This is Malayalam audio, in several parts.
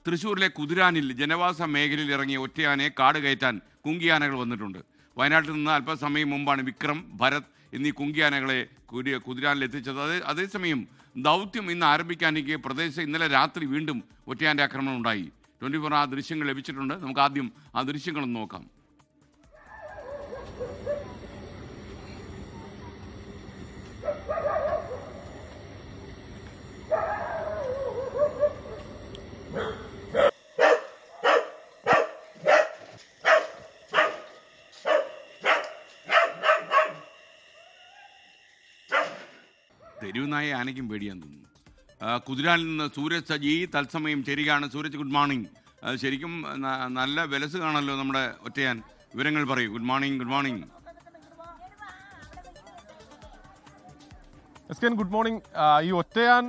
തൃശ്ശൂരിലെ കുതിരാനിൽ ജനവാസ മേഖലയിൽ ഇറങ്ങിയ ഒറ്റയാനയെ കാട് കയറ്റാൻ കുങ്കിയാനകൾ വന്നിട്ടുണ്ട്. വയനാട്ടിൽ നിന്ന് അല്പസമയം മുമ്പാണ് വിക്രം, ഭരത് എന്നീ കുങ്കിയാനകളെ കുതിരാനിൽ എത്തിച്ചത്. അതേസമയം ദൗത്യം ഇന്ന് ആരംഭിക്കാനിരിക്കെ പ്രദേശത്ത് ഇന്നലെ രാത്രി വീണ്ടും ഒറ്റയാൻ്റെ ആക്രമണം ഉണ്ടായി. 24 ആ ദൃശ്യങ്ങൾ ലഭിച്ചിട്ടുണ്ട്. നമുക്ക് ആദ്യം ആ ദൃശ്യങ്ങളൊന്ന് നോക്കാം. തെരുവുനായ ആനയ്ക്കും പേടിയാൻ തോന്നുന്നു. കുതിരാനിൽ നിന്ന് സൂരജ് സജി തത്സമയം ചേരുകയാണ്. Sooraj, good morning. ശരിക്കും നല്ല വിലസ് കാണല്ലോ നമ്മുടെ ഒറ്റയാൻ. വിവരങ്ങൾ പറയൂ. Good morning. Good morning. Good morning. ഈ ഒറ്റയാൻ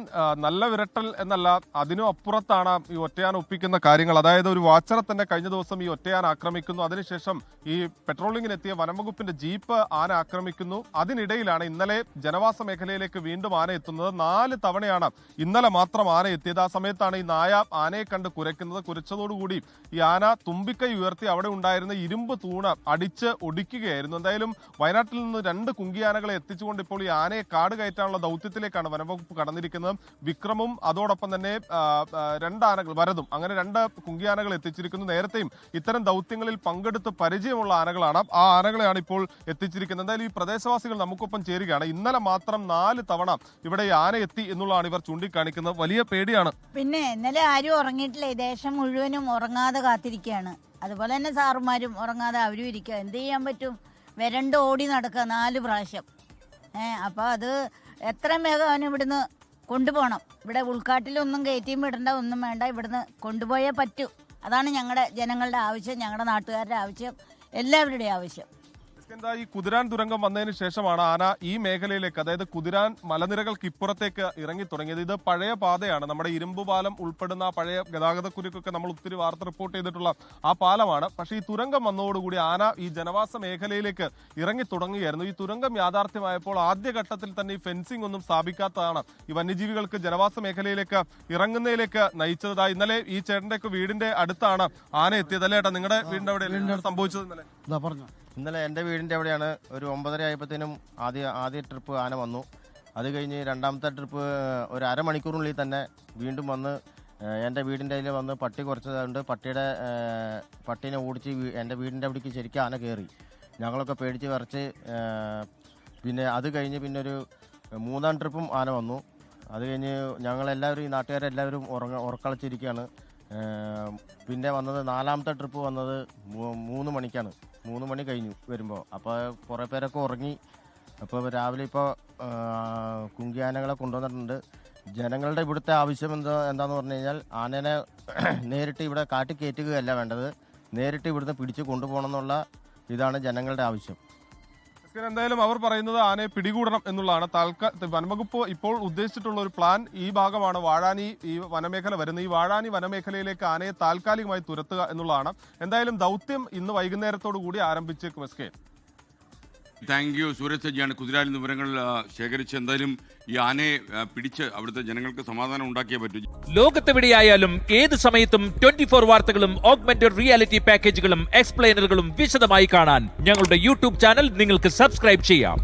നല്ല വിരട്ടൽ എന്നല്ല, അതിനും അപ്പുറത്താണ് ഈ ഒറ്റയാൻ ഒപ്പിക്കുന്ന കാര്യങ്ങൾ. അതായത് ഒരു വാച്ചറെ തന്നെ കഴിഞ്ഞ ദിവസം ഈ ഒറ്റയാൻ ആക്രമിക്കുന്നു. അതിനുശേഷം ഈ പെട്രോളിങ്ങിനെത്തിയ വനംവകുപ്പിന്റെ ജീപ്പ് ആന ആക്രമിക്കുന്നു. അതിനിടയിലാണ് ഇന്നലെ ജനവാസ മേഖലയിലേക്ക് വീണ്ടും ആന എത്തുന്നത്. 4 തവണയാണ് ഇന്നലെ മാത്രം ആന എത്തിയത്. ആ സമയത്താണ് ഈ നായ ആനയെ കണ്ട് കുരയ്ക്കുന്നത്. കുരച്ചതോടുകൂടി ഈ ആന തുമ്പിക്കൈ ഉയർത്തി അവിടെ ഉണ്ടായിരുന്ന ഇരുമ്പ് തൂണ് അടിച്ച് ഒടിക്കുകയായിരുന്നു. എന്തായാലും വയനാട്ടിൽ നിന്ന് 2 കുങ്കിയാനകളെ എത്തിച്ചുകൊണ്ട് ഇപ്പോൾ ഈ ആനയെ കാട് കയറ്റാൻ ദൗത്യത്തിലേക്കാണ് വനംവകുപ്പ് കടന്നിരിക്കുന്നത്. വിക്രമും അതോടൊപ്പം തന്നെ 2 ആനകൾ, വരതും, അങ്ങനെ 2 കുങ്കിയാനകൾ എത്തിച്ചിരിക്കുന്നു. നേരത്തെയും ഇത്തരം ദൗത്യങ്ങളിൽ പങ്കെടുത്ത് പരിചയമുള്ള ആനകളാണ്. ആ ആനകളെയാണ് ഇപ്പോൾ എത്തിച്ചിരിക്കുന്നത്. എന്തായാലും ഈ പ്രദേശവാസികൾ നമുക്കൊപ്പം ചേരുകയാണ്. ഇന്നലെ മാത്രം 4 തവണ ഇവിടെ ഈ ആന എത്തി എന്നുള്ളതാണ് ഇവർ ചൂണ്ടിക്കാണിക്കുന്നത്. വലിയ പേടിയാണ്. പിന്നെ ഇന്നലെ ആരും ഉറങ്ങിയിട്ടില്ല. ഈ ദേശം മുഴുവനും ഉറങ്ങാതെ കാത്തിരിക്കുകയാണ്. അതുപോലെ തന്നെ സാറുമാരും ഉറങ്ങാതെ അവരും ഇരിക്കുക. എന്ത് ചെയ്യാൻ പറ്റും? വരണ്ട് ഓടി നടക്കുക 4 പ്രാവശ്യം. അപ്പോൾ അത് എത്രയും വേഗം അവന് ഇവിടുന്ന് കൊണ്ടുപോകണം. ഇവിടെ ഉൾക്കാട്ടിലൊന്നും കയറ്റിയും വിടേണ്ട, ഒന്നും വേണ്ട, ഇവിടുന്ന് കൊണ്ടുപോയേ പറ്റൂ. അതാണ് ഞങ്ങളുടെ ജനങ്ങളുടെ ആവശ്യം, ഞങ്ങളുടെ നാട്ടുകാരുടെ ആവശ്യം, എല്ലാവരുടെയും ആവശ്യം. ഈ കുതിരാൻ തുരങ്കം വന്നതിന് ശേഷമാണ് ആന ഈ മേഖലയിലേക്ക്, അതായത് കുതിരാൻ മലനിരകൾക്ക് ഇപ്പുറത്തേക്ക് ഇറങ്ങി തുടങ്ങിയത്. ഇത് പഴയ പാതയാണ്. നമ്മുടെ ഇരുമ്പ് പാലം ഉൾപ്പെടുന്ന പഴയ ഗതാഗതക്കുരുക്കൊക്കെ നമ്മൾ ഒത്തിരി വാർത്ത റിപ്പോർട്ട് ചെയ്തിട്ടുള്ള ആ പാലമാണ്. പക്ഷേ ഈ തുരങ്കം വന്നതോടുകൂടി ആന ഈ ജനവാസ മേഖലയിലേക്ക് ഇറങ്ങി തുടങ്ങുകയായിരുന്നു. ഈ തുരങ്കം യാഥാർത്ഥ്യമായപ്പോൾ ആദ്യഘട്ടത്തിൽ തന്നെ ഈ ഫെൻസിംഗ് ഒന്നും സ്ഥാപിക്കാത്തതാണ് ഈ വന്യജീവികൾക്ക് ജനവാസ മേഖലയിലേക്ക് ഇറങ്ങുന്നതിലേക്ക് നയിച്ചത്. ഇന്നലെ ഈ ചേട്ടന്റെ വീടിന്റെ അടുത്താണ് ആന എത്തിയത്. അല്ലേ ഏട്ടാ? നിങ്ങളുടെ വീടിന്റെ അവിടെ സംഭവിച്ചത് ഇന്നലെ എൻ്റെ വീടിൻ്റെ അവിടെയാണ്. ഒരു 9:30 ആയപ്പോഴത്തേനും ആദ്യ ട്രിപ്പ് ആന വന്നു. അത് കഴിഞ്ഞ് രണ്ടാമത്തെ ട്രിപ്പ് ഒരു അരമണിക്കൂറിനുള്ളിൽ തന്നെ വീണ്ടും വന്ന് എൻ്റെ വീടിൻ്റെ അതിൽ വന്ന് പട്ടി കുറച്ചതുകൊണ്ട് പട്ടീനെ ഓടിച്ച് എൻ്റെ വീടിൻ്റെ അവിടേക്ക് ശരിക്കും ആന കയറി. ഞങ്ങളൊക്കെ പേടിച്ച് വിറച്ച്. പിന്നെ അത് കഴിഞ്ഞ് പിന്നെ ഒരു 3-ാം ട്രിപ്പും ആന വന്നു. അത് കഴിഞ്ഞ് ഞങ്ങളെല്ലാവരും, ഈ നാട്ടുകാരെല്ലാവരും ഉറക്കളച്ചിരിക്കുകയാണ്. പിന്നെ വന്നത് 4-ാമത്തെ ട്രിപ്പ് വന്നത് 3 മണിക്കാണ്. 3 മണി കഴിഞ്ഞു വരുമ്പോൾ. അപ്പോൾ കുറേ പേരൊക്കെ ഉറങ്ങി. അപ്പോൾ രാവിലെ ഇപ്പോൾ കുങ്കിയാനകളെ കൊണ്ടുവന്നിട്ടുണ്ട്. ജനങ്ങളുടെ ഇവിടുത്തെ ആവശ്യം എന്താന്ന് പറഞ്ഞു കഴിഞ്ഞാൽ ആനേനെ നേരിട്ട് ഇവിടെ കാട്ടി കയറ്റുകയല്ല വേണ്ടത്, നേരിട്ട് ഇവിടുന്ന് പിടിച്ച് കൊണ്ടുപോകണം എന്നുള്ള ഇതാണ് ജനങ്ങളുടെ ആവശ്യം. എന്തായാലും അവർ പറയുന്നത് ആനയെ പിടികൂടണം എന്നുള്ളതാണ്. വനംവകുപ്പ് ഇപ്പോൾ ഉദ്ദേശിച്ചിട്ടുള്ള ഒരു പ്ലാൻ ഈ ഭാഗമാണ്. വാഴാനി ഈ വനമേഖല വരുന്നത്. ഈ വാഴാനി വനമേഖലയിലേക്ക് ആനയെ താൽക്കാലികമായി തുരത്തുക എന്നുള്ളതാണ്. എന്തായാലും ദൗത്യം ഇന്ന് വൈകുന്നേരത്തോടു കൂടി ആരംഭിച്ചേക്കും. S K, thank you. സൂരജ് സജിയാണ് കുതിരാനിൽ നിന്ന് വിവരങ്ങൾ ശേഖരിച്ച്. എന്തായാലും ഈ ആനയെ പിടിച്ച് അവിടുത്തെ ജനങ്ങൾക്ക് സമാധാനം ഉണ്ടാക്കിയേ പറ്റൂ. ലോകത്തെവിടെയായാലും ഏത് സമയത്തും 24 വാർത്തകളും ഓഗ്മെന്റഡ് റിയാലിറ്റി പാക്കേജുകളും എക്സ്പ്ലെയിനറുകളും വിശദമായി കാണാൻ ഞങ്ങളുടെ യൂട്യൂബ് ചാനൽ നിങ്ങൾക്ക് സബ്സ്ക്രൈബ് ചെയ്യാം.